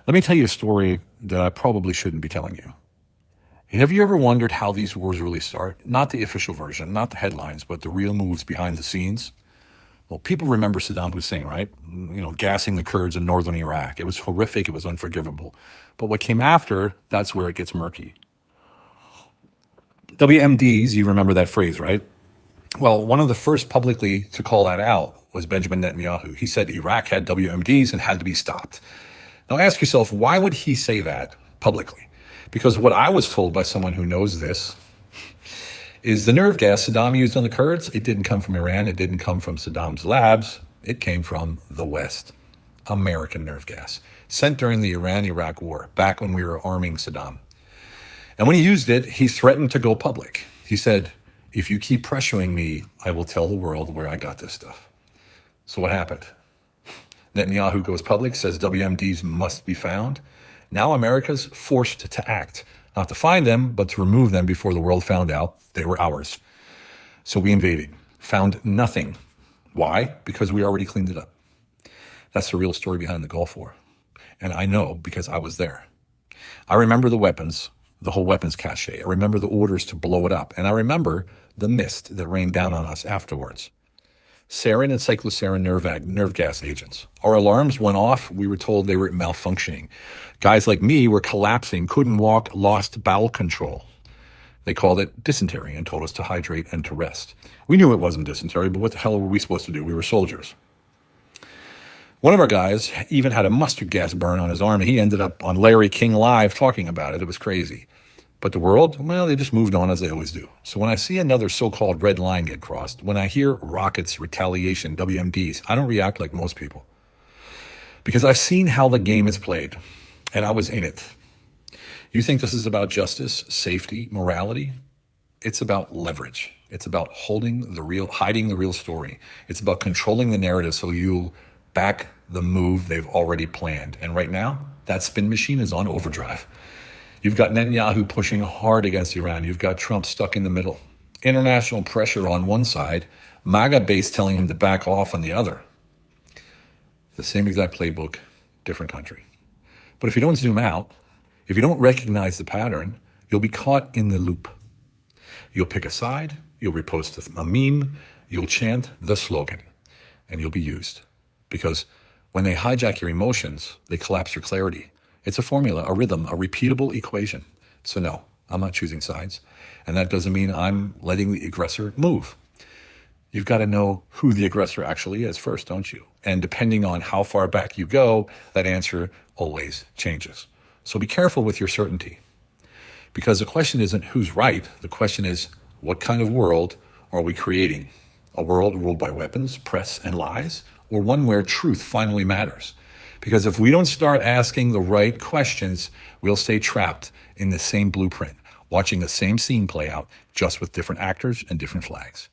Let me tell you a story that I probably shouldn't be telling you. Have you ever wondered how these wars really start? Not the official version, not the headlines, but the real moves behind the scenes. Well, people remember Saddam Hussein, right? Gassing the Kurds in northern Iraq. It was horrific. It was unforgivable. But what came after, that's where it gets murky. WMDs, you remember that phrase, right? Well, one of the first publicly to call that out was Benjamin Netanyahu. He said Iraq had WMDs and had to be stopped. Now ask yourself, why would he say that publicly? Because what I was told by someone who knows this is the nerve gas Saddam used on the Kurds, it didn't come from Iran. It didn't come from Saddam's labs. It came from the West. American nerve gas, sent during the Iran-Iraq war, back when we were arming Saddam. And when he used it, he threatened to go public. He said, if you keep pressuring me, I will tell the world where I got this stuff. So what happened? Netanyahu goes public, says WMDs must be found. Now America's forced to act, not to find them, but to remove them before the world found out they were ours. So we invaded, found nothing. Why? Because we already cleaned it up. That's the real story behind the Gulf War. And I know because I was there. I remember the weapons, the whole weapons cache. I remember the orders to blow it up. And I remember the mist that rained down on us afterwards. Sarin and cyclosarin nerve gas agents. Our alarms went off. We were told they were malfunctioning. Guys like me were collapsing, couldn't walk, lost bowel control. They called it dysentery and told us to hydrate and to rest. We knew it wasn't dysentery, but what the hell were we supposed to do? We were soldiers. One of our guys even had a mustard gas burn on his arm, and he ended up on Larry King Live talking about it. It was crazy. But the world, well, they just moved on as they always do. So when I see another so-called red line get crossed, when I hear rockets, retaliation, WMDs, I don't react like most people. Because I've seen how the game is played, and I was in it. You think this is about justice, safety, morality? It's about leverage. It's about hiding the real story. It's about controlling the narrative so you'll back the move they've already planned. And right now, that spin machine is on overdrive. You've got Netanyahu pushing hard against Iran. You've got Trump stuck in the middle. International pressure on one side, MAGA base telling him to back off on the other. The same exact playbook, different country. But if you don't zoom out, if you don't recognize the pattern, you'll be caught in the loop. You'll pick a side, you'll repost a meme, you'll chant the slogan, and you'll be used. Because when they hijack your emotions, they collapse your clarity. It's a formula, a rhythm, a repeatable equation. So no, I'm not choosing sides. And that doesn't mean I'm letting the aggressor move. You've got to know who the aggressor actually is first, don't you? And depending on how far back you go, that answer always changes. So be careful with your certainty. Because the question isn't who's right. The question is, what kind of world are we creating? A world ruled by weapons, press, and lies? Or one where truth finally matters? Because if we don't start asking the right questions, we'll stay trapped in the same blueprint, watching the same scene play out, just with different actors and different flags.